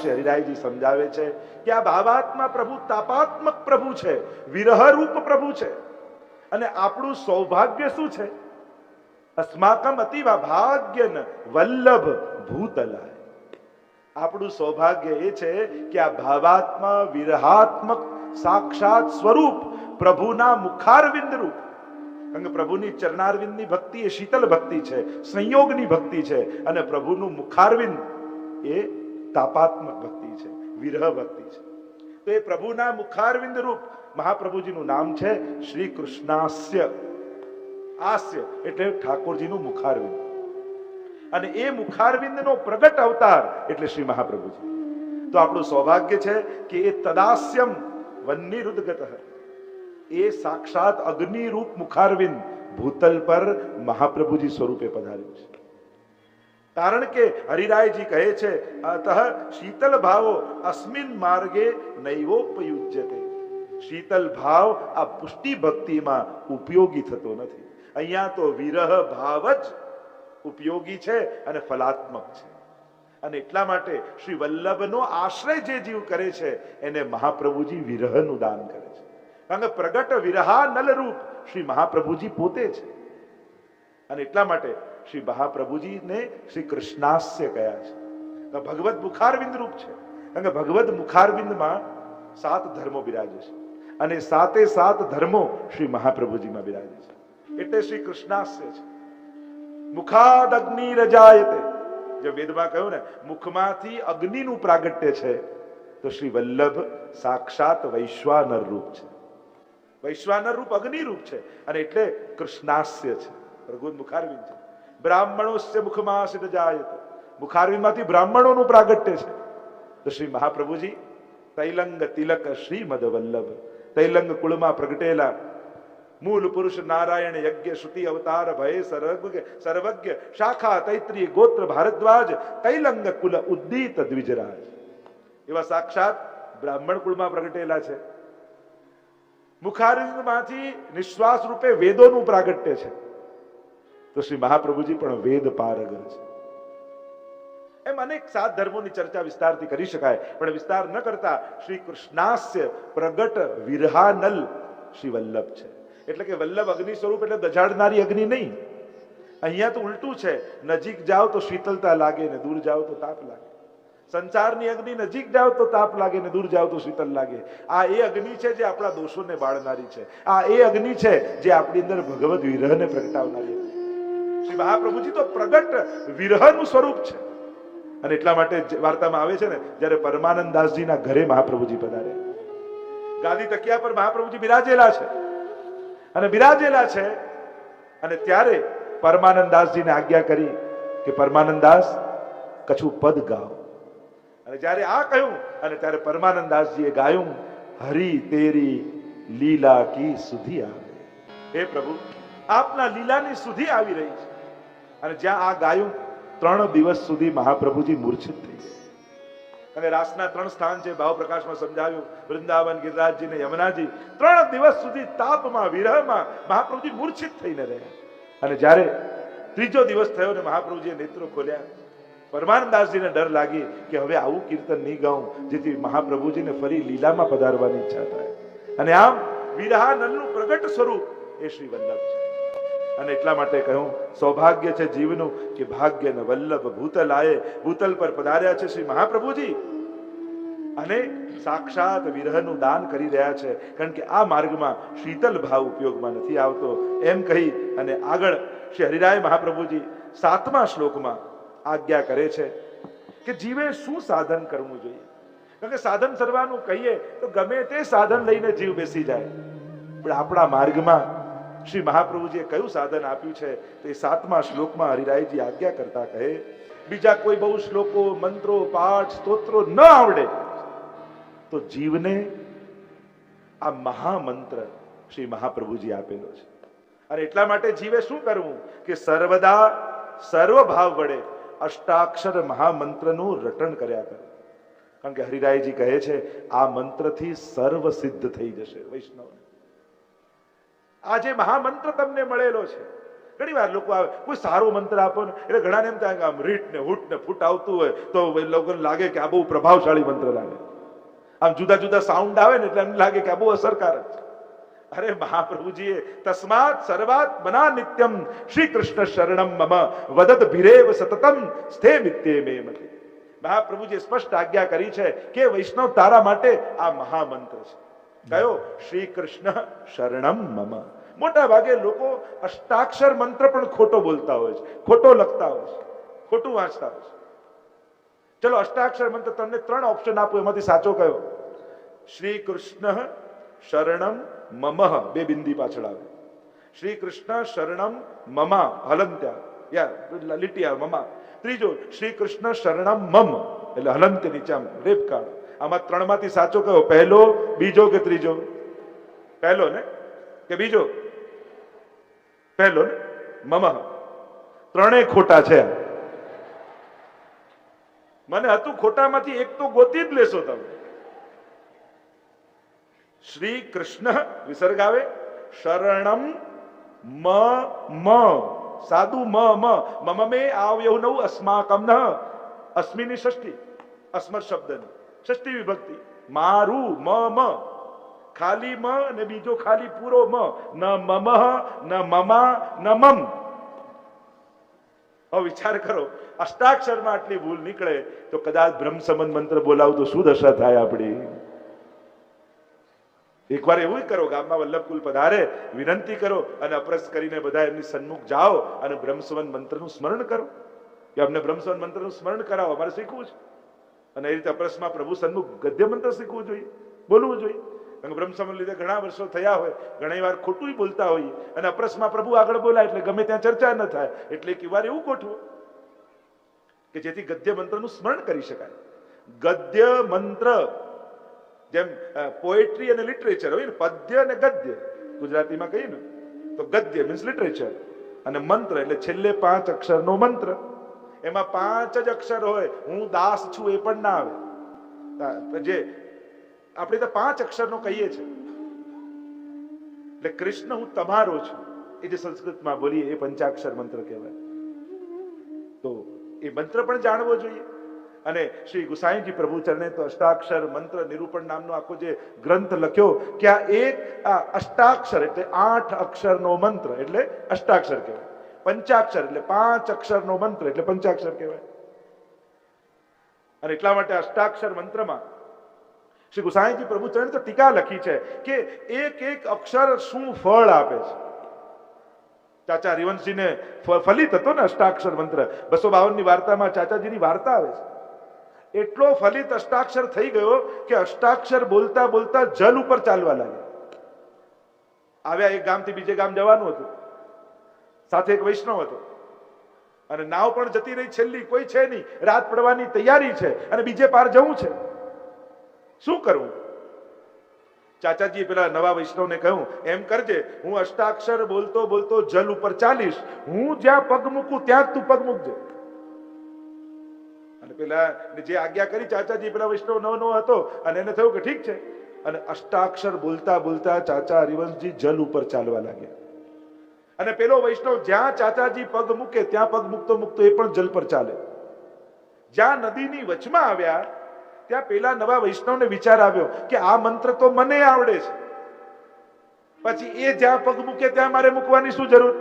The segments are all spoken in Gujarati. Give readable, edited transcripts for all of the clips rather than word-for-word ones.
શ્રી હરિરાયજી સમજાવે છે કે આ ભાવાત્મા પ્રભુ તાપાત્મક પ્રભુ છે, વિરહરૂપ પ્રભુ છે. અને આપણું સૌભાગ્ય શું છે? અસ્માકમ અતિવ ભાગ્યન વલ્લભ ભૂતલાય. આપણું સૌભાગ્ય એ છે કે આ ભાવાત્મા વિરહાત્મક સાક્ષાત સ્વરૂપ પ્રભુના મુખારવિંદ રૂપ. કારણ કે પ્રભુની ચરણારવિંદની ભક્તિ એ શીતલ ભક્તિ છે, સંયોગની ભક્તિ છે, અને પ્રભુનું મુખારવિંદ એ તાપાત્મક ભક્તિ છે, વિરહ ભક્તિ છે. તો એ પ્રભુના મુખારવિંદ રૂપ મહાપ્રભુજીનું નામ છે શ્રી કૃષ્ણાસ્ય. આસ્ય એટલે ઠાકોરજીનું મુખારવિંદ, અને એ મુખારવિંદનો પ્રગટ અવતાર એટલે શ્રી મહાપ્રભુજી. તો આપણું સૌભાગ્ય છે કે એ તદાસ્યમ વન્નિરુદ્ધગત, એ સાક્ષાત અગ્નિરૂપ મુખારવિંદ ભૂતલ પર મહાપ્રભુજી સ્વરૂપે પધાર્યું છે. કારણ કે હરિરાયજી કહે છે અતઃ શીતલ ભાવો અસ્મિન માર્ગે નૈવોપયુજ્યતે. શીતલ ભાવ આ પુષ્ટિ ભક્તિમાં ઉપયોગી થતો નથી. અહીંયા તો વિરહ ભાવ જ ઉપયોગી છે અને ફલાત્મક છે. અને એટલા માટે શ્રી વલ્લભનો આશ્રય જે જીવ કરે છે એને મહાપ્રભુજી વિરહનું દાન કરે છે. કારણ કે પ્રગટ વિરહા નલ રૂપ શ્રી મહાપ્રભુજી પોતે છે. અને એટલા માટે શ્રી મહાપ્રભુજીને શ્રી કૃષ્ણાસ્ય કયા છે. ભગવત મુખારવિંદ રૂપ છે. કારણ કે ભગવત મુખારવિંદમાં 7 ધર્મો બિરાજે છે, અને 7 ધર્મો શ્રી મહાપ્રભુજીમાં બિરાજે છે. એટલે શ્રી કૃષ્ણાસ્ય છે. મુખાદ અગ્નિ રજાયતે, જે વેદમાં કહ્યું ને મુખમાંથી અગ્નિનું પ્રાગટ્ય છે, તો શ્રી વલ્લભ સાક્ષાત વૈશ્વાનર રૂપ છે. વૈશ્વાનર રૂપ અગ્નિ રૂપ છે, અને એટલે કૃષ્ણાસ્ય છે, પ્રભુ મુખારવિંદ છે. બ્રાહ્મણોસ્ય મુખમાસિત જાયતે, મુખારવિંદમાંથી બ્રાહ્મણોનું પ્રાગટ્ય છે. તો શ્રી મહાપ્રભુજી તૈલંગ તિલક શ્રીમદ વલ્લભ, તૈલંગ કુળમાં પ્રગટેલા મૂળ પુરુષ નારાયણ યજ્ઞ શ્રુતિ અવતાર ભય સર્વજ્ઞ શાખા તૈત્રીય ગોત્ર ભારદ્વાજ તૈલંગ કુલ ઉદ્દીત દ્વિજરાજ, એવા સાક્ષાત બ્રાહ્મણ કુળમાં પ્રગટેલા છે. મુખારવિંદમાંથી નિશ્વાસ રૂપે વેદોનું પ્રાગટ્ય છે. તો શ્રી મહાપ્રભુજી પણ વેદ પારગર છે. એમ અનેક 7 ધર્મોની ચર્ચા વિસ્તારથી કરી શકાય, પણ વિસ્તાર ન કરતા શ્રી કૃષ્ણાસ્ય પ્રગટ વિરહાનલ શ્રી વલ્લભ છે. એટલે કે વલ્લભ અગ્નિ સ્વરૂપ એટલે દજાડનારી અગ્નિ નહીં. અહીંયા તો ઉલટું છે, નજીક જાઓ તો શીતલતા લાગે ને દૂર જાઓ તો તાપ લાગે. સંસારની અગ્નિ નજીક જાઓ તો તાપ લાગે ને દૂર જાઓ તો શીતલ લાગે. આ એ અગ્નિ છે જે આપણા દોષોને બાળનારી છે. આ એ અગ્નિ છે જે આપણી અંદર ભગવદ વિરહને પ્રગટાવનારી છે. શ્રી મહાપ્રભુજી તો પ્રગટ વિરહનું સ્વરૂપ છે. અને એટલા માટે વાર્તામાં આવે છે ને, જ્યારે પરમાનંદ દાસજીના ઘરે મહાપ્રભુજી પધારે, ગાદી તકિયા પર મહાપ્રભુજી બિરાજેલા છે, અને ત્યારે પરમાનંદ દાસજીને આજ્ઞા કરી કે પરમાનંદ દાસ કછું પદ ગાઓ. અને જ્યારે આ કહ્યું, અને ત્યારે પરમાનંદ દાસજીએ ગાયું, હરી તેરી લીલા કી સુધી આવે. હે પ્રભુ, આપના લીલાની સુધી આવી રહી છે. અને જ્યાં આ ગાયું 3 દિવસ સુધી મહાપ્રભુજી મૂર્છિત થઈ ગયા. અને રાસના 3 સ્થાન છે, ભાવ પ્રકાશમાં સમજાવ્યું, વૃંદાવન, ગિરિરાજજી ને યમુનાજી. 3 દિવસ સુધી તાપમાં વિરહમાં મહાપ્રભુજી મૂર્છિત થઈને રહ્યા. અને જ્યારે 3જો દિવસ થયો ને મહાપ્રભુજીએ નેત્રો ખોલ્યા, પરમાનંદાસજીને ડર લાગી કે હવે આવું કીર્તન નહીં ગાઉં જેથી મહાપ્રભુજીને ફરી લીલામાં પધારવાની ઈચ્છા થાય. અને આમ વિરહાનલનું પ્રગટ સ્વરૂપ એ શ્રી વલ્લભ છે. અને એટલા માટે કહ્યું, સૌભાગ્ય છે જીવનું કે ભાગ્ય ને વલ્લભ ભૂતલ આયે. ભૂતલ પર પધાર્યા છે શ્રી મહાપ્રભુજી, અને સાક્ષાત વિરહનું દાન કરી રહ્યા છે. કારણ કે આ માર્ગમાં શીતલ ભાવ ઉપયોગમાં નથી આવતો. એમ કહી અને આગળ શ્રી હરિરાય મહાપ્રભુજી 7મા શ્લોકમાં આજ્ઞા કરે છે કે જીવે શું સાધન કરવું જોઈએ. કારણ કે સાધન સર્વાનું કહીએ તો ગમે તે સાધન લઈને જીવ બેસી જાય, પણ આપણા માર્ગમાં શ્રી મહાપ્રભુજીએ કયું સાધન આપ્યું છે તો એ 7મા શ્લોકમાં હરિરાયજી આજ્ઞા કરતા કહે, બીજા કોઈ બહુ શ્લોકો, મંત્રો, પાઠ, સ્તોત્રો ન આવડે તો જીવને આ મહામંત્ર શ્રી મહાપ્રભુજી આપેલો છે. અને એટલા માટે જીવે શું કરવું કે સર્વદા સર્વભાવ વડે અષ્ટાક્ષર મહામંત્રનું રટણ કર્યા કરે. કારણ કે હરિરાયજી કહે છે આ મંત્રથી સર્વ સિદ્ધ થઈ જશે વૈષ્ણવ. આ જે મહામંત્ર તમને મળેલો છે, ઘણી વાર લોકો આવે, કોઈ સારો મંત્ર આપો ને એટલે ઘણાને એમ થાય કે આમ રીટ ને હૂટ ને ફૂટ આવતું હોય તો લોકોને લાગે કે આ બહુ પ્રભાવશાળી મંત્ર લાગે. આમ જુદા જુદા સાઉન્ડ આવે ને એટલે એમ લાગે કે આ બહુ અસરકારક છે. અરે મહાપ્રભુજીએ તસ્માત સર્વાત મના નિત્યમ શ્રી કૃષ્ણ શરણમ મમ વદત ભીરેવ સતતમ સ્થે મિત્યે મે મતે. મહાપ્રભુજીએ સ્પષ્ટ આજ્ઞા કરી છે કે વૈષ્ણવ તારા માટે આ મહામંત્ર છે. કયો? શ્રી કૃષ્ણ શરણમ મમ. મોટા ભાગે લોકો અષ્ટાક્ષર મંત્ર પણ ખોટો બોલતા હોય છે, ખોટો લખતા હોય છે, ખોટું વાંચતા હોય છે. ચલો અષ્ટાક્ષર મંત્ર તમને 3 ઓપ્શન આપું, એમાંથી સાચો કયો? શ્રી કૃષ્ણ શરણમ મમ, 2 બિંદી પાછળ આવે. શ્રી કૃષ્ણ શરણમ મમા, હલંત્યા યા લીટિયા મમા. ત્રીજો શ્રી કૃષ્ણ શરણમ મમ, એટલે હલંત્ય નીચે આમ રેપ કાઢો. આમાં 3 માંથી સાચો કયો? પહેલો, બીજો કે ત્રીજો? પહેલો ને કે બીજો? પહેલો ને, મમ. 3 ખોટા છે. મને હતું ખોટામાંથી એક તો ગોતી જ લેશો તમે. શ્રી કૃષ્ણ વિસર્ગ આવે, શરણમ મ, સાદું મમ મે આવ્યો નવું અસ્માકમ ન, અસ્મિની ષષ્ઠી, અસ્મર શબ્દની ષષ્ઠી વિભક્તિ. મારું મમ, ખાલી મ ને બીજો ખાલી પૂરો મ, ન મમ ન મમા ન મમ. હવે વિચાર કરો, અષ્ટાક્ષરમાં આટલી ભૂલ નીકળે તો કદાચ બ્રહ્મ સંબંધ મંત્ર બોલાવું તો શું દશા થાય આપણી? એકવાર એવું કરો, ગામમાં વલ્લભકુલ પધારે, વિનંતી કરો અને અપરસ કરીને બધા એમની સન્મુખ જાઓ અને બ્રહ્મ સંબંધ મંત્રનું સ્મરણ કરો કે અમને બ્રહ્મ સંબંધ મંત્રનું સ્મરણ કરાવો, અમારે શીખવું છે. અને એ રીતે અપરસમાં પ્રભુ સન્મુખ ગદ્ય મંત્ર શીખવું જોઈએ, બોલવું જોઈએ. કારણ કે બ્રહ્મ સંબંધ લીધે ઘણા વર્ષો થયા હોય, ઘણી વાર ખોટું બોલતા હોઈએ અને અપરસમાં પ્રભુ આગળ બોલાય એટલે ગમે ત્યાં ચર્ચા ન થાય. એટલે એક વાર એવું ગોઠવો કે જેથી ગદ્ય મંત્રનું સ્મરણ કરી શકાય. ગદ્ય મંત્ર જેમ પોએટ્રી અને લિટરેચર હોય ને, પદ્ય અને ગદ્ય ગુજરાતીમાં કહીએ ને તો ગદ્ય મીન્સ લિટરેચર અને મંત્ર એટલે છેલ્લે 5 અક્ષરનો મંત્ર. એમાં 5 જ અક્ષર હોય. હું દાસ છું એ પણ ના આવે. જે આપણે તો 5 અક્ષરનો કહીએ છીએ એટલે કૃષ્ણ હું તમારો છું, એ જે સંસ્કૃતમાં બોલીએ એ પંચાક્ષર મંત્ર કહેવાય. તો એ મંત્ર પણ જાણવો જોઈએ. અને શ્રી ગુસાઈજી પ્રભુ ચરણે તો અષ્ટાક્ષર મંત્ર નિરૂપણ નામનો આખો જે ગ્રંથ લખ્યો કે આ અષ્ટાક્ષર એટલે 8 અક્ષરનો મંત્ર એટલે અષ્ટાક્ષર કહેવાય. પંચાક્ષર એટલે 5 અક્ષરનો મંત્ર એટલે પંચાક્ષર કહેવાય. અને એટલા માટે અષ્ટાક્ષર મંત્રમાં શ્રી ગુસાઈજી પ્રભુ ચરણે તો ટીકા લખી છે કે એક અક્ષર શું ફળ આપે છે. ચાચા હરિવંશજીને ફલિત હતો ને અષ્ટાક્ષર મંત્ર. 252 ની વાર્તામાં ચાચાજીની વાર્તા આવે છે. એટલો ફલિત અષ્ટાક્ષર થઈ ગયો કે અષ્ટાક્ષર બોલતા બોલતા જલ ઉપર ચાલવા લાગ્યા. આવ્યા એક ગામથી બીજે ગામ જવાનું હતું, સાથે એક વૈષ્ણવ હતો અને નાવ પણ જતી રહી, છેલ્લી કોઈ છે નહીં, રાત પડવાની તૈયારી છે અને બીજે પાર જવું છે. શું કરવું? ચાચાજીએ પેલા નવા વૈષ્ણવને કહ્યું, એમ કરજે, હું અષ્ટાક્ષર બોલતો બોલતો જલ ઉપર ચાલીશ, હું જ્યાં પગ મૂકું ત્યાં જ તું પગ મૂકજે. અને પેલા જે આજ્ઞા કરી ચાચાજી, પેલા વૈષ્ણવ નવો હતો અને એને થયું કે ઠીક છે. અને અષ્ટાક્ષર બોલતા બોલતા ચાચા હરિવંશજી જલ ઉપર ચાલવા લાગ્યા. અને પેલો વૈષ્ણવ જ્યાં ચાચાજી પગ મૂકે ત્યાં પગ મૂકતો મૂકતો એ પણ જલ પર ચાલે. જ્યાં નદીની વચમાં આવ્યા ત્યાં પેલા નવા વૈષ્ણવને વિચાર આવ્યો કે આ મંત્ર તો મને આવડે છે, પછી એ જ્યાં પગ મૂકે ત્યાં મારે મૂકવાની શું જરૂર?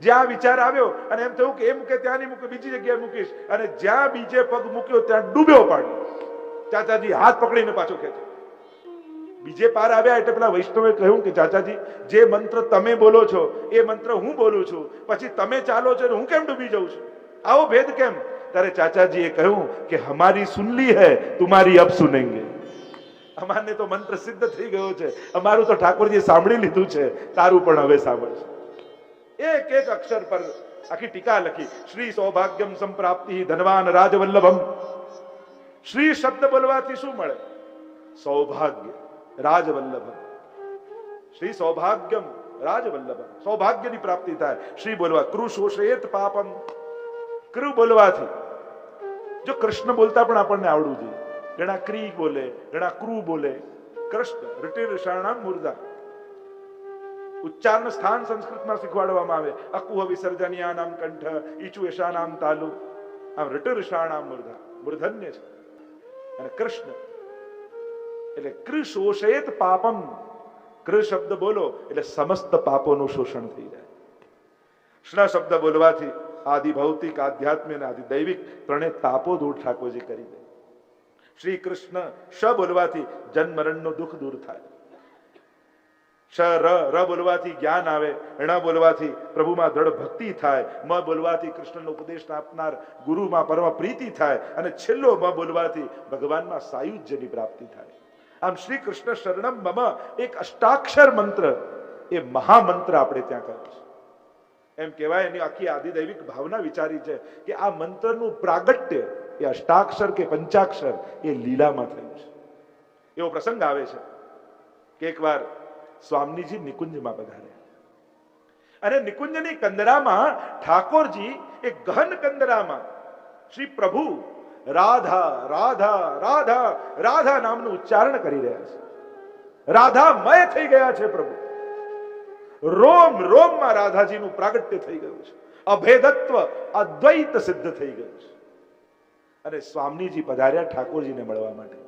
જ્યાં વિચાર આવ્યો અને એમ થયું કે એ મૂકે ત્યાં નહીં મૂકે, બીજી જગ્યાએ મૂકીશ. અને જ્યાં બીજે પગ મૂક્યો ત્યાં ડૂબ્યો પાણી. ચાચાજી હાથ પકડીને પાછો ખેંચ્યો. બીજે પાર આવ્યા એટલે પેલા વૈષ્ણવે કહ્યું કે ચાચાજી, જે મંત્ર તમે બોલો છો એ મંત્ર હું બોલું છું, પછી તમે ચાલો છો હું કેમ ડૂબી જાઉં છું? આવો ભેદ કેમ? ત્યારે ચાચાજીએ કહ્યું કે હમારી સુન લી હૈ, તુમારી અબ સુનેંગે. અમારને તો મંત્ર સિદ્ધ થઈ ગયો છે, અમારું તો ઠાકોરજીએ સાંભળી લીધું છે, તારું પણ હવે સાંભળશે. એક અક્ષર પર આખી ટીકા લખી. શ્રી સૌભાગ્યમ સંપ્રાપ્તિ ધનવાન રાજવલ્લભમ. શ્રી શબ્દ બોલવાથી શું મળે? સૌભાગ્ય, રાજવલ્લભમ. શ્રી સૌભાગ્યમ રાજવલ્લભમ, સૌભાગ્યની પ્રાપ્તિ થાય શ્રી બોલવા. કૃશોષેત પાપમ, કૃ બોલવાથી. જો કૃષ્ણ બોલતા પણ આપણને આવડવું જોઈએ. ઘણા ક્રી બોલે, ઘણા ક્રુ બોલે. કૃષ્ણ ઋટિર શરણમ મુર્દા. ઉચ્ચારણ સ્થાન સંસ્કૃતમાં શીખવાડવામાં આવે. અકુહ વિસર્જનીયાનામ કંઠ ઈચુ યશાનામ તાલુ, આમ રટર્ષાણામ મૂર્ધા, મૂર્ધન્ય છે. અને કૃષ્ણ એટલે કૃશોષેત પાપમ, કૃ શબ્દ બોલો એટલે સમસ્ત પાપોનું શોષણ થઈ જાય. શ્ન શબ્દ બોલવાથી આદિ ભૌતિક, આધ્યાત્મિક અને આદિ દૈવિક ત્રણેય તાપો દૂર ઠાકોરજી કરી દે. શ્રી કૃષ્ણ શ બોલવાથી જન્મ મરણનું દુઃખ દૂર થાય. શ ર બોલવાથી જ્ઞાન આવે, ણ બોલવાથી પ્રભુમાં દ્રઢ ભક્તિ થાય, મ બોલવાથી કૃષ્ણનો ઉપદેશ આપનાર ગુરુમાં પરમ પ્રીતિ થાય, અને છેલ્લો મ બોલવાથી ભગવાનમાં સાયુજ્યની પ્રાપ્તિ થાય. આમ શ્રી કૃષ્ણ શરણમ મમ એક અષ્ટાક્ષર મંત્ર, એ મહામંત્ર આપણે ત્યાં કહ્યું છે. એમ કહેવાય, એની આખી આદિદૈવિક ભાવના વિચારી છે કે આ મંત્રનું પ્રાગટ્ય એ અષ્ટાક્ષર કે પંચાક્ષર એ લીલામાં થયું છે. એવો પ્રસંગ આવે છે કે એકવાર સ્વામીજી નિકુંજમાં પધાર્યા, અને નિકુંજની કંદરામાં ઠાકોરજી એક ગહન કંદરામાં શ્રી પ્રભુ રાધા રાધા રાધા રાધા નામનું ઉચ્ચારણ કરી રહ્યા છે. રાધામય થઈ ગયા છે પ્રભુ. રોમ રોમમાં રાધાજીનું પ્રાગટ્ય થઈ ગયું છે. અભેદત્વ અદ્વૈત સિદ્ધ થઈ ગયું છે. અને સ્વામીજી પધાર્યા ઠાકોરજીને મળવા માટે,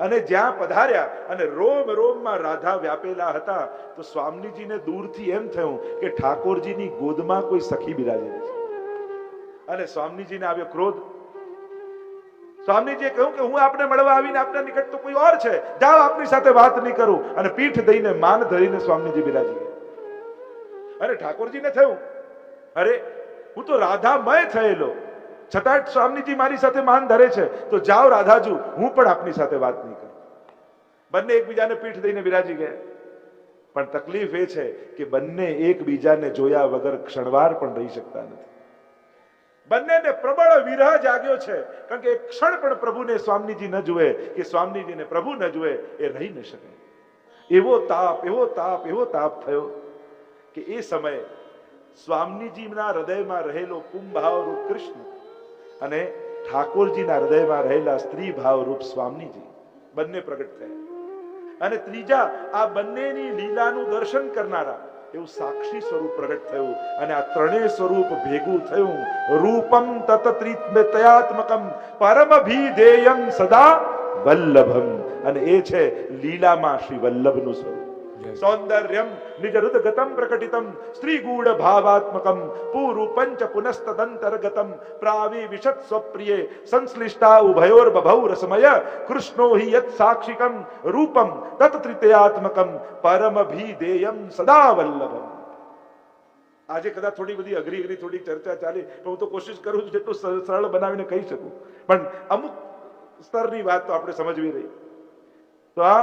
અને જ્યાં પધાર્યા અને રોમ રોમમાં રાધા વ્યાપેલા હતા, તો સ્વામીજીને દૂરથી એમ થયું કે ઠાકોરજીની ગોદમાં કોઈ સખી બિરાજેલી છે. અને સ્વામીજીને આવ્યો ક્રોધ. સ્વામીજીએ કહ્યું કે હું આપને મળવા આવીને આપના નિકટ તો કોઈ ઓર છે, જાઓ આપની સાથે વાત નહીં કરું. અને પીઠ દઈને માન ધરીને સ્વામીજી બિરાજી ગયા. અને ઠાકોરજીને થયું, અરે હું તો રાધામય થયેલો, છતાં સ્વામીજી મારી સાથે માન ધરે છે, તો જાઓ રાધાજુ, હું પણ આપની સાથે વાત નહીં કરું. બંને એકબીજાને પીઠ દઈને બિરાજી ગયા. પણ તકલીફ એ છે કે બંને એકબીજાને જોયા વગર ક્ષણવાર પણ રહી શકતા નથી. બંનેને પ્રબળ વિરહ જાગ્યો છે, કારણ કે એક ક્ષણ પણ પ્રભુને સ્વામીજી ન જુએ કે સ્વામીજીને પ્રભુ ન જુએ એ રહી ન શકે. એવો તાપ, એવો તાપ, એવો તાપ થયો કે એ સમયે સ્વામીજીના હૃદયમાં રહેલો કુંભાવ રૂપ કૃષ્ણ અને ઠાકોરજીના હૃદયમાં રહેલા સ્ત્રી ભાવ રૂપ સ્વામીજી બંને પ્રગટ થયા. અને ત્રીજા આ બંનેની લીલાનું દર્શન કરનારા એવું સાક્ષી સ્વરૂપ પ્રગટ થયું. અને આ ત્રણેય સ્વરૂપ ભેગું થયું. રૂપમ તત્ત્રિતયાત્મકમ પરમભીધેયમ સદા વલ્લભમ. અને એ છે લીલામાં શ્રી વલ્લભનું સ્વરૂપ. સૌંદર્યમ નિજરુદગતમ પ્રકટિતમ સ્ત્રી ગૂઢ ભાવાત્મકમ પૂરૂપંચ પુનસ્તદંતર્ગતમ પ્રાવિવિશત સ્વપ્રિયે સંશ્લિષ્ટા ઉભયોર બભૌ રસમય કૃષ્ણો હિ યત સાક્ષિકમ રૂપમ તત્ત્રિતયાત્મકમ પરમભીધેયમ સદા વલ્લભમ. આજે કદાચ થોડી બધી અઘરી થોડી ચર્ચા ચાલી, પણ હું તો કોશિશ કરું છું જેટલું સરળ બનાવીને કહી શકું. પણ અમુક સ્તરની વાત તો આપણે સમજવી રહી. તો આ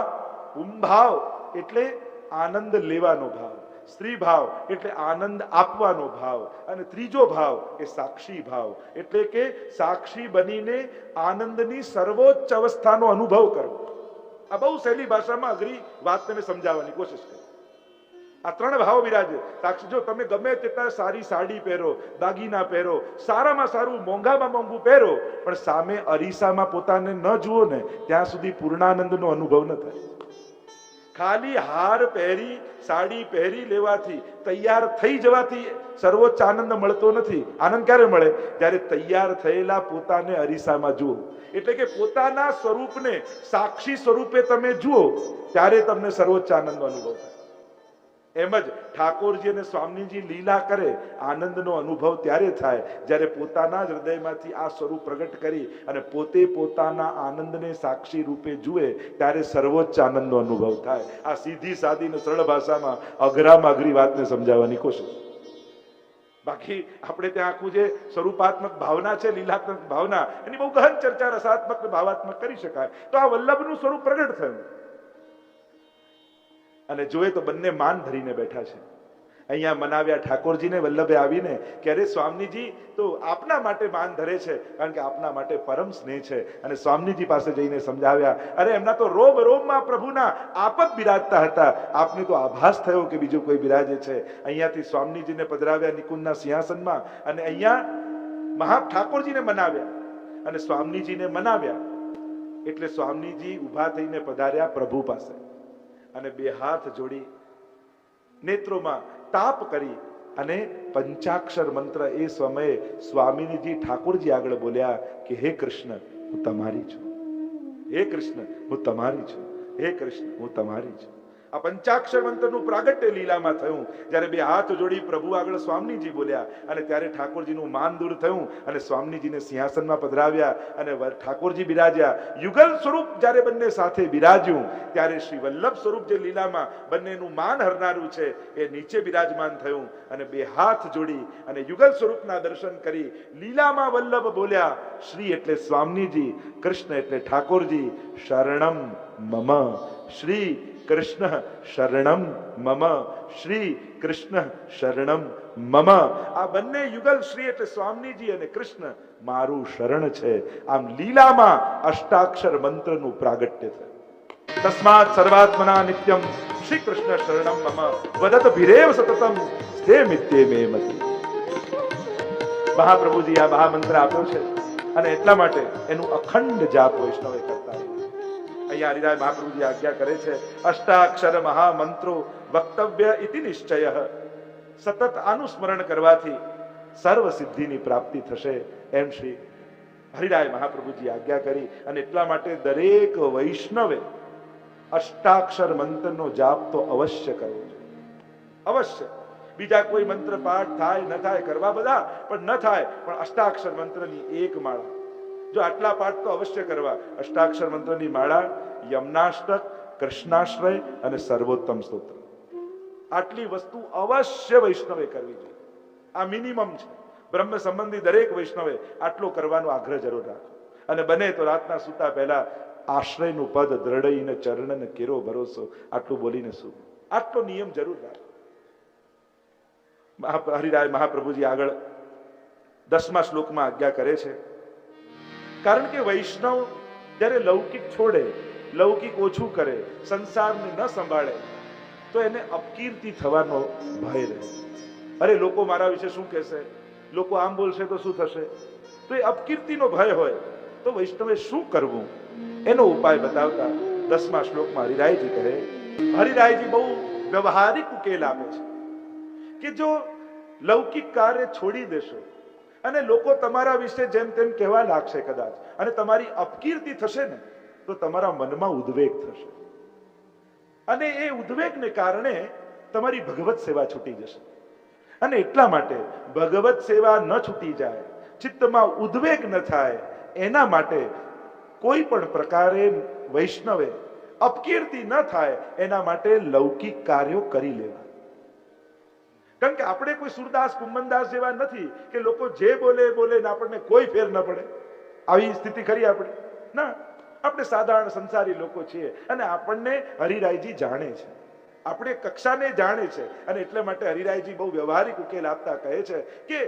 કુંભાવ એટલે આનંદ લેવાનો ભાવ, સ્ત્રી ભાવ એટલે આનંદ આપવાનો ભાવ, અને ત્રીજો ભાવ એ સાક્ષી ભાવ, એટલે કે સાક્ષી બનીને આનંદની સર્વોચ્ચ અવસ્થાનો અનુભવ કરવો. આ બહુ સહેલી ભાષામાં અઘરી વાત તમે સમજાવવાની કોશિશ કરી. આ ત્રણ ભાવ બિરાજે. સાક્ષી, જો તમે ગમે તેટલા સારી સાડી પહેરો, દાગીના પહેરો, સારામાં સારું મોંઘામાં મોંઘું પહેરો, પણ સામે અરીસામાં પોતાને ન જુઓ ને ત્યાં સુધી પૂર્ણાનંદનો અનુભવ ન થાય. ખાલી હાર પહેરી, સાડી પહેરી લેવાથી, તૈયાર થઈ જવાથી સર્વોચ્ચ આનંદ મળતો નથી. આનંદ ક્યારે મળે? જ્યારે તૈયાર થયેલા પોતાને અરીસામાં જુઓ. એટલે કે પોતાના સ્વરૂપને સાક્ષી સ્વરૂપે તમે જુઓ, ત્યારે તમને સર્વોચ્ચ આનંદનો અનુભવ થાય. એમ જ ઠાકોરજી અને સ્વામીજી લીલા કરે, આનંદનો અનુભવ ત્યારે થાય જ્યારે પોતાના જ હૃદયમાંથી આ સ્વરૂપ પ્રગટ કરી અને પોતે પોતાના આનંદને સાક્ષી રૂપે જુએ, ત્યારે સર્વોચ્ચ આનંદનો અનુભવ થાય. આ સીધી સાદી ને સરળ ભાષામાં અઘરામાં અઘરી વાતને સમજાવવાની કોશિશ. બાકી આપણે ત્યાં આખું જે સ્વરૂપાત્મક ભાવના છે, લીલાત્મક ભાવના, એની બહુ ગહન ચર્ચા રસાત્મક ભાવાત્મક કરી શકાય. તો આ વલ્લભનું સ્વરૂપ પ્રગટ થયું. અને જોયે તો બંને માન ધરીને બેઠા છે. અહીંયા મનાવ્યા ઠાકોરજીને વલ્લભે આવીને કે અરે સ્વામીજી તો આપના માટે માન ધરે છે, કારણ કે આપના માટે પરમ સ્નેહ છે. અને સ્વામીજી પાસે જઈને સમજાવ્યા, અરે એમના તો રોમ રોમમાં પ્રભુના આપ જ બિરાજતા હતા, આપને તો આભાસ થયો કે બીજું કોઈ બિરાજે છે. અહીંયાથી સ્વામીજીને પધરાવ્યા નિકુંજના સિંહાસનમાં, અને અહીંયા ઠાકોરજીને મનાવ્યા અને સ્વામીજીને મનાવ્યા. એટલે સ્વામીજી ઉભા થઈને પધાર્યા પ્રભુ પાસે, અને બે હાથ જોડી નેત્રોમાં તાપ કરી અને પંચાક્ષર મંત્ર એ સમયે સ્વામીજી ઠાકોરજી આગળ બોલ્યા કે હે કૃષ્ણ હું તમારી છું, હે કૃષ્ણ હું તમારી છું, હે કૃષ્ણ હું તમારી છું. આ પંચાક્ષર મંત્રનું પ્રાગટ્ય લીલામાં થયું. જ્યારે બે હાથ જોડી પ્રભુ આગળ સ્વામીજી બોલ્યા અને ત્યારે ઠાકોરજીનું માન દૂર થયું અને સ્વામીજીને સિંહાસનમાં પધરાવ્યા અને ઠાકોરજી બિરાજ્યા. યુગલ સ્વરૂપ જ્યારે બંને સાથે બિરાજ્યું ત્યારે શ્રી વલ્લભ સ્વરૂપ જે લીલામાં બંનેનું માન હરનારું છે એ નીચે બિરાજમાન થયું અને બે હાથ જોડી અને યુગલ સ્વરૂપના દર્શન કરી લીલામાં વલ્લભ બોલ્યા. શ્રી એટલે સ્વામીજી, કૃષ્ણ એટલે ઠાકોરજી. શરણમ મમ શ્રી કૃષ્ણ શરણમ મમ, શ્રી કૃષ્ણ શરણમ મમ. આ બંને યુગલ શ્રી એટલે સ્વામીજી અને કૃષ્ણ મારું શરણ છે. આમ લીલામાં અષ્ટાક્ષર મંત્રનું પ્રાગટ્ય થયું. તસ્માત સર્વાત્મના નિત્યમ શ્રી કૃષ્ણ શરણમ મમ વદત ભીરેવ સતતમ સ્થે મિત્યે મે મતિ. મહાપ્રભુજી આ મહામંત્ર આપ્યો છે અને એટલા માટે એનું અખંડ જાપ વૈષ્ણવે કરતા. અહીંયા હરિરાય મહાપ્રભુજી આજ્ઞા કરે છે અષ્ટાક્ષર મહામંત્રો વક્તવ્ય ઇતિ નિશ્ચય. સતત આનું સ્મરણ કરવાથી સર્વ સિદ્ધિની પ્રાપ્તિ થશે એમ શ્રી હરિરાય મહાપ્રભુજી આજ્ઞા કરી. અને એટલા માટે દરેક વૈષ્ણવે અષ્ટાક્ષર મંત્રનો જાપ તો અવશ્ય કરવો જોઈએ, અવશ્ય. બીજા કોઈ મંત્ર પાઠ થાય ન થાય કરવા બધા, પણ ન થાય પણ અષ્ટાક્ષર મંત્રની એક માળા, જો આટલા પાઠ તો અવશ્ય કરવા. અષ્ટાક્ષર મંત્રની માળા, યમનાષ્ટક, કૃષ્ણાશ્રય અને સર્વોત્તમ સ્તોત્ર, આટલી વસ્તુ અવશ્ય વૈષ્ણવે કરવી જોઈએ. આ મિનિમમ છે. બ્રહ્મ સંબંધી દરેક વૈષ્ણવે આટલો કરવાનો આગ્રહ જરૂર રાખો. અને બને તો રાતના સૂતા પહેલા આશ્રયનું પદ દ્રઢઈને ચરણને કેરો ભરોસો આટલું બોલીને શું, આટલો નિયમ જરૂર રાખો. હરિરાય મહાપ્રભુજી આગળ 10મા શ્લોકમાં આજ્ઞા કરે છે. કારણ કે વૈષ્ણવ જ્યારે લૌકિક છોડે, લૌકિક ઓછું કરે, સંસારને ન સંભાળે તો એને અપકીર્તિ થવાનો ભય રહે. અરે લોકો મારા વિશે શું કહેશે, લોકો આમ બોલશે તો શું થશે, તો એ અપકીર્તિનો ભય હોય તો વૈષ્ણવે શું કરવું એનો ઉપાય બતાવતા 10મા શ્લોકમાં હરિરાયજી કહે. હરિરાયજી બહુ વ્યવહારિક ઉકેલ આપે છે કે જો લૌકિક કાર્ય છોડી દેશો અને લોકો તમારા વિશે જેમ તેમ કહેવા લાગશે કદાચ, અને તમારી અપકીર્તિ થશે ને તો તમારા મનમાં ઉદ્વેગ થશે અને એ ઉદ્વેગને કારણે તમારી ભગવત સેવા છૂટી જશે. અને એટલા માટે ભગવત સેવા ન છૂટી જાય, ચિત્તમાં ઉદ્વેગ ન થાય, એના માટે કોઈ પણ પ્રકારે વૈષ્ણવે અપકીર્તિ ન થાય એના માટે લૌકિક કાર્યો કરી લેવા. કારણ કે આપણે કોઈ સુરદાસ કુંભનદાસ જેવા નથી કે લોકો જે બોલે બોલે ને આપણને કોઈ ફેર ન પડે. આવી સ્થિતિ ખરી આપણે? ના, આપણે સાધારણ સંસારી લોકો છીએ અને આપણને હરિરાયજી જાણે છે, આપણે કક્ષાને જાણે છે. અને એટલા માટે હરિરાયજી બહુ વ્યવહારિક ઉકેલ આપતા કહે છે કે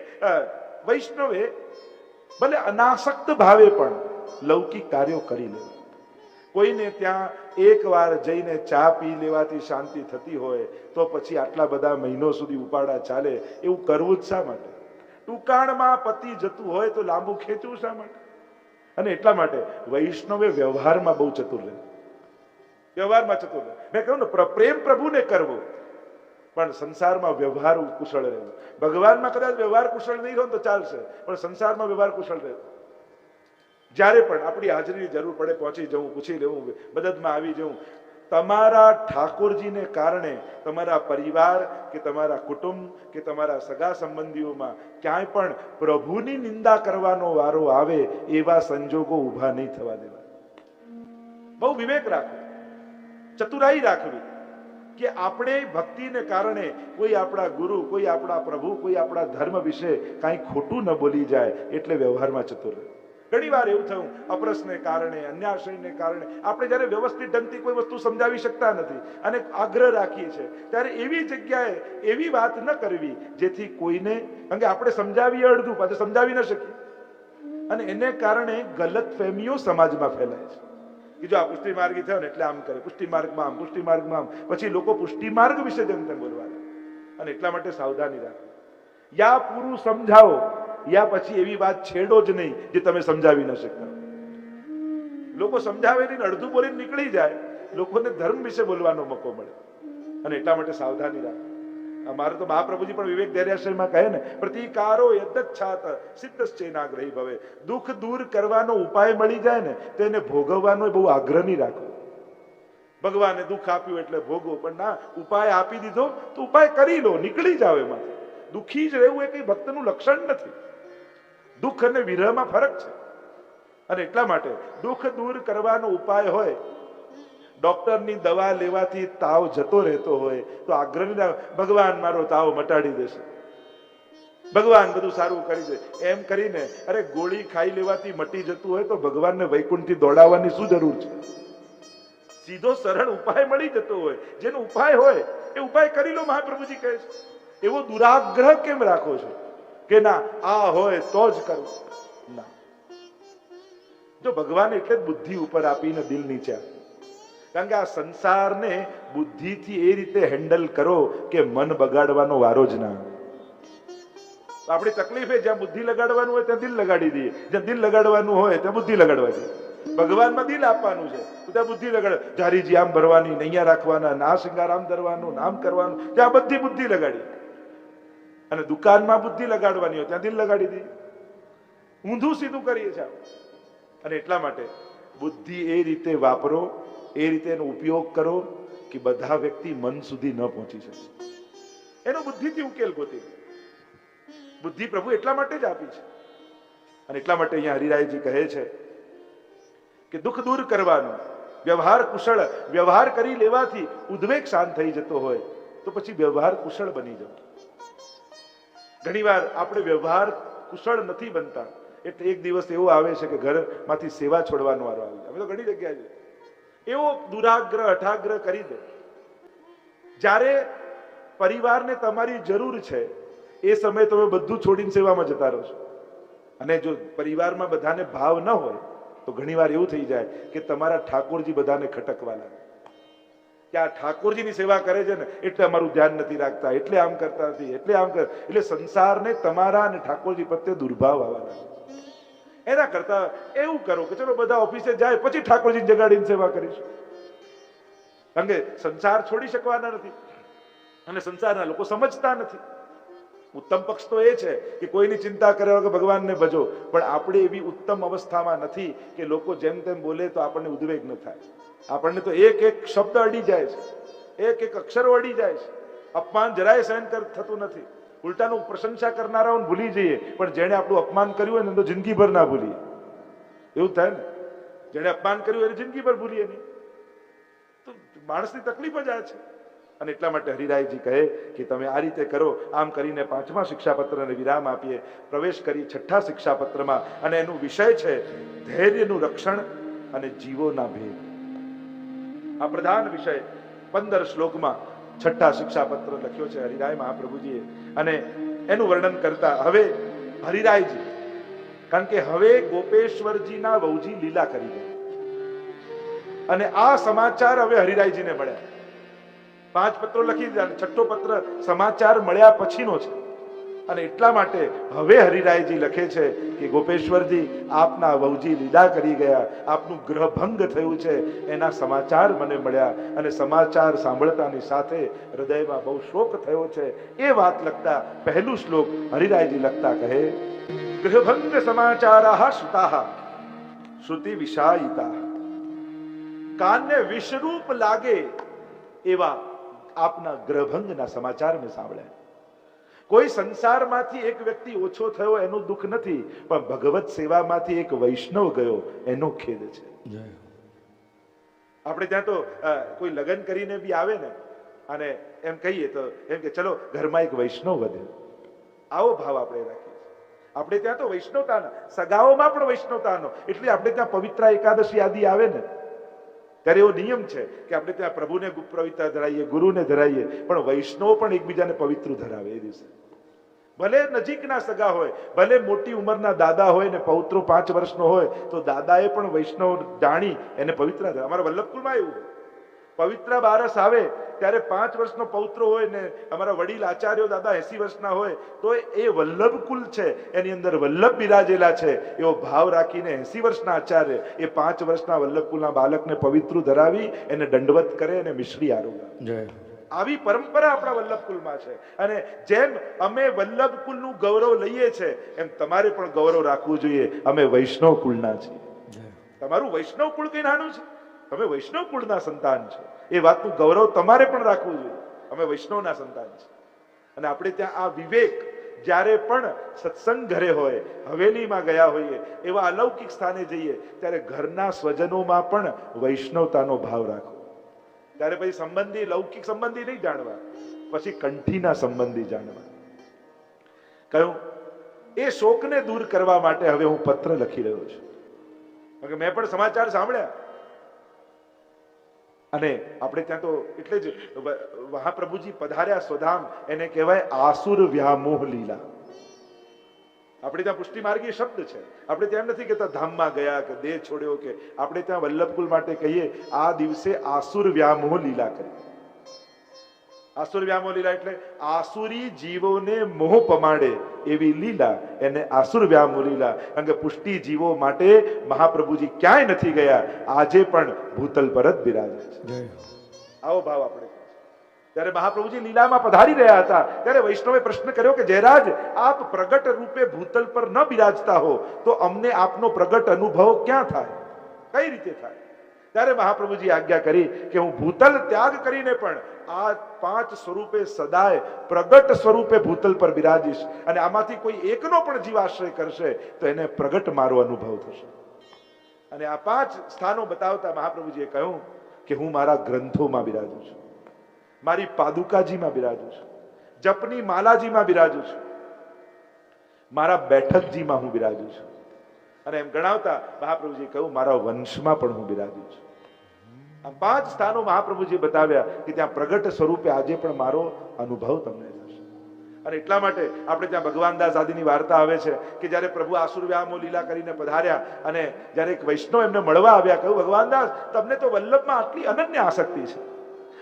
વૈષ્ણવે ભલે અનાસક્ત ભાવે પણ લૌકિક કાર્યો કરી લેવા. કોઈને ત્યાં એકવાર જઈને ચા પી લેવાથી શાંતિ થતી હોય તો પછી આટલા બધા મહિનો સુધી ઉપાડા ચાલે એવું કરવું જ શા માટે? ટૂંકાણમાં પતિ જતું હોય તો લાંબુ ખેંચવું શા માટે? અને એટલા માટે વૈષ્ણવે વ્યવહારમાં બહુ ચતુર રહે, વ્યવહારમાં ચતુર રહે. મેં કહ્યું ને પ્રેમ પ્રભુને કરવો પણ સંસારમાં વ્યવહાર કુશળ રહેવું. ભગવાનમાં કદાચ વ્યવહાર કુશળ નહીં હોય તો ચાલશે, પણ સંસારમાં વ્યવહાર કુશળ રહેવું. જ્યારે પણ આપણી હાજરીની જરૂર પડે પહોંચી જવું, પૂછી લેવું, મદદમાં આવી જવું. તમારા ઠાકોરજીને કારણે તમારા પરિવાર કે તમારા કુટુંબ કે તમારા સગા સંબંધીઓમાં ક્યાંય પણ પ્રભુની નિંદા કરવાનો વારો આવે એવા સંજોગો ઊભા નહીં થવા દેવા. બહુ વિવેક રાખવો, ચતુરાઈ રાખવી કે આપણે ભક્તિને કારણે કોઈ આપણા ગુરુ, કોઈ આપણા પ્રભુ, કોઈ આપણા ધર્મ વિશે કાંઈ ખોટું ન બોલી જાય, એટલે વ્યવહારમાં ચતુર રહે. ઘણી વાર એવું થયું અપરસને કારણે, અન્યાશ્રયને કારણે આપણે જ્યારે વ્યવસ્થિત ઢંગથી કોઈ વસ્તુ સમજાવી શકતા નથી અને આગ્રહ રાખીએ છીએ, ત્યારે એવી જગ્યાએ એવી વાત ન કરવી જેથી કોઈને, કારણ કે આપણે સમજાવીએ અડધું, પાછું સમજાવી ન શકીએ અને એને કારણે ગલત ફહેમીઓ સમાજમાં ફેલાય છે કે જો આ પુષ્ટિ માર્ગી થયો ને એટલે આમ કરે, પુષ્ટિ માર્ગમાં આમ, પુષ્ટિ માર્ગમાં આમ, પછી લોકો પુષ્ટિ માર્ગ વિશે જેમ તેમ બોલવા લાગે. અને એટલા માટે સાવધાની રાખો. યા પૂરું સમજાવો યા પછી એવી વાત છેડો જ નહીં જે તમે સમજાવી ન શકતા. લોકો સમજાવે નહીં, અડધું બોલીને નીકળી જાય, લોકોને ધર્મ વિશે બોલવાનો મોકો મળે. અને એટલા માટે સાવધાની રાખો. અમારે તો મહાપ્રભુજી પણ વિવેક ધૈર્યાશ્રયમાં કહે ને, પ્રતિકારો યદચ્છાત સિદ્ધશ્ચેનાગ્રહી ભવે. દુઃખ દૂર કરવાનો ઉપાય મળી જાય ને તો એને ભોગવવાનો બહુ આગ્રહ નહીં રાખવો. ભગવાને દુઃખ આપ્યું એટલે ભોગવો, પણ ના, ઉપાય આપી દીધો તો ઉપાય કરી લો, નીકળી જાવ એમાંથી. દુઃખી જ રહેવું એ કઈ ભક્તનું લક્ષણ નથી. દુઃખ અને વિરહમાં ફરક છે. અને એટલા માટે દુઃખ દૂર કરવાનો ઉપાય હોય, ડોક્ટરની દવા લેવાથી તાવ જતો રહેતો હોય તો આગ્રહ ભગવાન મારો તાવ મટાડી દેશે, ભગવાન બધું સારું કરી દે, એમ કરીને અરે ગોળી ખાઈ લેવાથી મટી જતું હોય તો ભગવાનને વૈકુંઠથી દોડાવવાની શું જરૂર છે? સીધો સરળ ઉપાય મળી જતો હોય, જેનો ઉપાય હોય એ ઉપાય કરી લો. મહાપ્રભુજી કહે છે એવો દુરાગ્રહ કેમ રાખો છો કે ના આ હોય તો જ કરું? ના, જો ભગવાન એટલે જ બુદ્ધિ ઉપર આપીને દિલ નીચે આપે. કારણ કે આ સંસારને બુદ્ધિથી એ રીતે હેન્ડલ કરો કે મન બગાડવાનો વારો જ ના આવે. આપણી તકલીફ એ જ્યાં બુદ્ધિ લગાડવાનું હોય ત્યાં દિલ લગાડી દઈએ, જ્યાં દિલ લગાડવાનું હોય ત્યાં બુદ્ધિ લગાડવા દઈએ. ભગવાનમાં દિલ આપવાનું છે તો ત્યાં બુદ્ધિ લગાડ, જારીજી આમ ભરવાની, નૈયા રાખવાના, ના શિંગાર આમ ધરવાનું, આમ કરવાનું, ત્યાં બધી બુદ્ધિ લગાડી. અને દુકાનમાં બુદ્ધિ લગાડવાની હોય ત્યાં દિલ લગાડી દઈએ. ઊંધું સીધું કરીએ છીએ. અને એટલા માટે બુદ્ધિ એ રીતે વાપરો, એ રીતે એનો ઉપયોગ કરો કે બધા વ્યક્તિ મન સુધી ન પહોંચી શકે. એનો બુદ્ધિથી ઉકેલ ગોતી. બુદ્ધિ પ્રભુ એટલા માટે જ આપી છે. અને એટલા માટે અહીંયા હરિરાયજી કહે છે કે દુઃખ દૂર કરવાનું વ્યવહાર કુશળ, વ્યવહાર કરી લેવાથી ઉદ્વેગ શાંત થઈ જતો હોય તો પછી વ્યવહાર કુશળ બની જવું. ઘણીવાર આપણે વ્યવહાર કુશળ નથી બનતા એટલે એક દિવસ એવો આવે છે કે ઘરમાંથી સેવા છોડવાનો વારો આવી જાય. અમે તો ઘણી જગ્યાએ એવો દુરાગ્રહ અઠાગ્રહ કરી દે. જ્યારે પરિવારને તમારી જરૂર છે એ સમયે તમે બધું છોડીને સેવામાં જતા રહો છો. અને જો પરિવારમાં બધાને ભાવ ન હોય તો ઘણીવાર એવું થઈ જાય કે તમારા ઠાકોરજી બધાને ખટકવા લાગે કે આ ઠાકોરજીની સેવા કરે છે ને એટલે અમારું ધ્યાન નથી રાખતા, એટલે આમ કરતા નથી, એટલે આમ કર, એટલે સંસારને તમારા અને ઠાકોરજી પ્રત્યે દુર્ભાવ આવવા લાગે. એના કરતા એવું કરો કે ચલો બધા ઓફિસે જાય પછી ઠાકોરજી જગાડીને સેવા કરીશું. કારણ કે સંસાર છોડી શકવાના નથી અને સંસારના લોકો સમજતા નથી. ઉત્તમ પક્ષ તો એ છે કે કોઈની ચિંતા કર્યા વગર ભગવાનને ભજો, પણ આપણે એવી ઉત્તમ અવસ્થામાં નથી કે લોકો જેમ તેમ બોલે તો આપણને ઉદ્વેગ ન થાય. આપણને તો એક એક શબ્દ અડી જાય છે, એક એક અક્ષરો અડી જાય છે. અપમાન જરાય સહન થતું નથી. ઉલટાનું પ્રશંસા કરનારાઓને ભૂલી જઈએ, પણ જેણે આપણું અપમાન કર્યું હોય ને તો જિંદગીભર ના ભૂલીએ. એવું થાય ને, જેણે અપમાન કર્યું હોય એને જિંદગીભર ભૂલીએ નહીં. તો માણસની તકલીફ જ આ છે. અને એટલા માટે હરિરાયજી કહે કે તમે આ રીતે કરો. આમ કરીને 5મા શિક્ષાપત્રને વિરામ આપીએ, પ્રવેશ કરી 6ઠ્ઠા શિક્ષાપત્રમાં. અને એનું વિષય છે ધૈર્યનું રક્ષણ અને જીવોના ભેદ. આ પ્રધાન વિષય 15 શ્લોકમાં 6ઠ્ઠા શિક્ષાપત્ર લખ્યો છે હરિરાય મહાપ્રભુજીએ. અને એનું વર્ણન કરતા હવે હરિરાયજી, કારણ કે હવે ગોપેશ્વરજીના વહુજી લીલા કરી ગયા અને આ સમાચાર હવે હરિરાયજીને મળ્યા. 5 પત્રો લખી દીધા, 6ઠ્ઠો પત્ર સમાચાર મળ્યા પછીનો છે. અને એટલા માટે હવે હરિરાયજી લખે છે કે ગોપેશ્વરજી, આપના વહુજી લીલા કરી ગયા, આપનું ગ્રહભંગ થયું છે, એના સમાચાર મને મળ્યા. અને સમાચાર સાંભળતાની સાથે હૃદયમાં બહુ શોક થયો છે. એ વાત લખતા પહેલું શ્લોક હરિરાયજી લખતા કહે, ગૃહભંગ સમાચારાહ શ્રુતાહ શ્રુતિ વિષાયિતા. કાનને વિષરૂપ લાગે એવા આપના ગ્રહભંગના સમાચાર મેં સાંભળ્યા. કોઈ સંસારમાંથી એક વ્યક્તિ ઓછો થયો એનું દુઃખ નથી, પણ ભગવત સેવામાંથી એક વૈષ્ણવ ગયો એનો ખેદ છે. આપણે ત્યાં તો કોઈ લગ્ન કરીને બી આવે ને અને એમ કહીએ તો એમ કે ચલો ઘરમાં એક વૈષ્ણવ વધે, આવો ભાવ આપણે રાખીએ. આપણે ત્યાં તો વૈષ્ણવતાનો, સગાઓમાં પણ વૈષ્ણવતાનો. એટલે આપણે ત્યાં પવિત્ર એકાદશી આદિ આવે ને ત્યારે એવો નિયમ છે કે આપણે ત્યાં પ્રભુને પવિત્ર ધરાવીએ, ગુરુને ધરાવીએ, પણ વૈષ્ણવ પણ એકબીજાને પવિત્ર ધરાવે એ દિવસે. ભલે નજીકના સગા હોય, ભલે મોટી ઉંમરના દાદા હોય ને પૌત્રો 5 વર્ષનો હોય તો દાદાએ પણ વૈષ્ણવ જાણી એને પવિત્ર ધરાવે. અમારા વલ્લભકુલમાં એવું પવિત્ર બારસ આવે ત્યારે 5 વર્ષનો પૌત્ર હોય ને અમારા વડીલ આચાર્યો દાદા 80 વર્ષના હોય તો એ વલ્લભકુલ છે, એની અંદર વલ્લભ બિરાજેલા છે એવો ભાવ રાખીને 80 વર્ષના આચાર્ય એ 5 વર્ષના વલ્લભકુલના બાળકને પવિત્ર ધરાવી એને દંડવત કરે અને મિશ્રી આરોગ્ય. આવી પરંપરા આપણા વલ્લભકુલમાં છે. અને જેમ અમે વલ્લભકુલનું ગૌરવ લઈએ છીએ એમ તમારે પણ ગૌરવ રાખવું જોઈએ. અમે વૈષ્ણવ કુળના છીએ. તમારું વૈષ્ણવ કુળ કઈ નાનું છે? તમે વૈષ્ણવ કુળના સંતાન છો. એ વાતનું ગૌરવ તમારે પણ રાખવું જોઈએ. અમે વૈષ્ણવના સંતાન છીએ. અને આપણે ત્યાં આ વિવેક, જ્યારે પણ સત્સંગ ઘરે હોય, હવેલીમાં ગયા હોઈએ, એવા અલૌકિક સ્થાને જઈએ, ત્યારે ઘરના સ્વજનોમાં પણ વૈષ્ણવતાનો ભાવ રાખો. ત્યારે પછી સંબંધી, લૌકિક સંબંધી નહીં જાણવા, પછી કંઠીના સંબંધી જાણવા. કહ્યું એ શોકને દૂર કરવા માટે હવે હું પત્ર લખી રહ્યો છું. મેં પણ સમાચાર સાંભળ્યા. અને આપણે ત્યાં તો એટલે જ મહાપ્રભુજી પધાર્યા સ્વધામ, એને કહેવાય આસુર વ્યામોહ લીલા. આપણે ત્યાં પુષ્ટિ માર્ગી શબ્દ છે. આપણે ત્યાં નથી કહેતા ધામમાં ગયા કે દેહ છોડ્યો, કે આપણે ત્યાં વલ્લભકુલ માટે કહીએ આ દિવસે આસુર વ્યામોહ લીલા કરી. આસુર વ્યામોહ લીલા એટલે આસુરી જીવોને મોહ પમાડે એવી લીલા, એને આસુર વ્યામોહ લીલા. કારણ કે પુષ્ટિ જીવો માટે મહાપ્રભુજી ક્યાંય નથી ગયા, આજે પણ ભૂતલ પર જ બિરાજે છે. આવો ભાવ આપણે. ત્યારે મહાપ્રભુજી લીલામાં પધારી રહ્યા હતા, ત્યારે વૈષ્ણવે પ્રશ્ન કર્યો કે જયરાજ, આપ પ્રગટ રૂપે ભૂતલ પર ન બિરાજતા હો તો અમને આપનો પ્રગટ અનુભવ ક્યાં થાય, કઈ રીતે થાય? ત્યારે મહાપ્રભુજી આજ્ઞા કરી કે હું ભૂતલ ત્યાગ કરીને પણ આ 5 સ્વરૂપે સદાય પ્રગટ સ્વરૂપે ભૂતલ પર બિરાજીશ. અને આમાંથી કોઈ એકનો પણ જીવ આશ્રય કરશે તો એને પ્રગટ મારો અનુભવ થશે. અને આ 5 સ્થાનો બતાવતા મહાપ્રભુજીએ કહ્યું કે હું મારા ગ્રંથોમાં બિરાજું છું, મારી પાદુકાજીમાં બિરાજું છું, જપની માલાજીમાં બિરાજું છું, મારા બેઠકજીમાં હું બિરાજું છું. અને એમ ગણાવતા મહાપ્રભુજી કહ્યું મારા વંશમાં પણ હું બિરાજું છું. આ 5 સ્થાનો મહાપ્રભુજી બતાવ્યા કે ત્યાં પ્રગટ સ્વરૂપે આજે પણ મારો અનુભવ તમને થશે. અને એટલા માટે આપણે ત્યાં ભગવાનદાસ આદિની વાર્તા આવે છે કે જ્યારે પ્રભુ આસુર વ્યામોહ લીલા કરીને પધાર્યા અને જ્યારે એક વૈષ્ણવ એમને મળવા આવ્યા, કહ્યું ભગવાનદાસ તમને તો વલ્લભમાં આટલી અનન્ય આસક્તિ છે,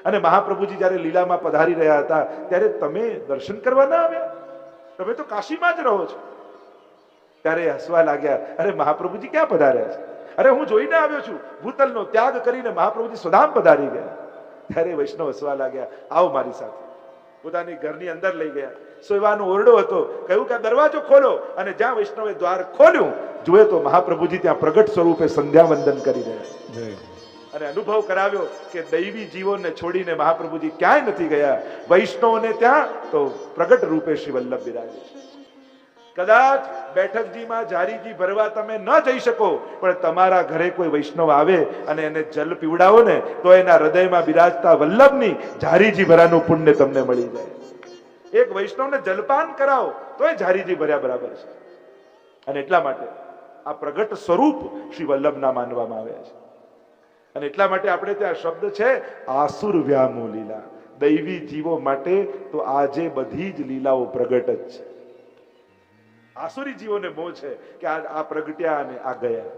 અને મહાપ્રભુજી જ્યારે લીલામાં પધારી રહ્યા હતા ત્યારે તમે દર્શન કરવા ના આવ્યા, તમે તો કાશીમાં જ રહો છો. ત્યારે હસવા લાગ્યા, અરે મહાપ્રભુજી ક્યાં પધાર્યા છે? અરે હું જોઈને આવ્યો છું, ભૂતલનો ત્યાગ કરીને મહાપ્રભુજી સ્વધામ પધારી ગયા. ત્યારે વૈષ્ણવ હસવા લાગ્યા, આવો મારી સાથે. પોતાની ઘરની અંદર લઈ ગયા. સોયવાનો ઓરડો હતો. કહ્યું કે દરવાજો ખોલો. અને જ્યાં વૈષ્ણવે દ્વાર ખોલ્યું, જોયે તો મહાપ્રભુજી ત્યાં પ્રગટ સ્વરૂપે સંધ્યા વંદન કરી રહ્યા. અને અનુભવ કરાવ્યો કે દૈવી જીવોને છોડીને મહાપ્રભુજી ક્યાંય નથી ગયા, વૈષ્ણવને ત્યાં તો પ્રગટ રૂપે શ્રી વલ્લભ બિરાજે છે. કદાચ બેઠકજીમાં જારીજી ભરવા તમે ન જઈ શકો, પણ તમારા ઘરે કોઈ વૈષ્ણવ આવે અને એને જલ પીવડાવો ને તો એના હૃદયમાં બિરાજતા વલ્લભની જારીજી ભરાનું પુણ્ય તમને મળી જાય. એક વૈષ્ણવને જલપાન કરાવો તો એ જારીજી ભર્યા બરાબર છે. અને એટલા માટે આ પ્રગટ સ્વરૂપ શ્રી વલ્લભના માનવામાં આવ્યા છે. અને એટલા માટે આપણે ત્યાં શબ્દ છે આસુર વ્યામોહ લીલા. દૈવી જીવો માટે તો આજે બધી જ લીલાઓ પ્રગટ જ છે. આસુરી જીવોને મોહ છે કે આ પ્રગટ્યા અને આ ગયા.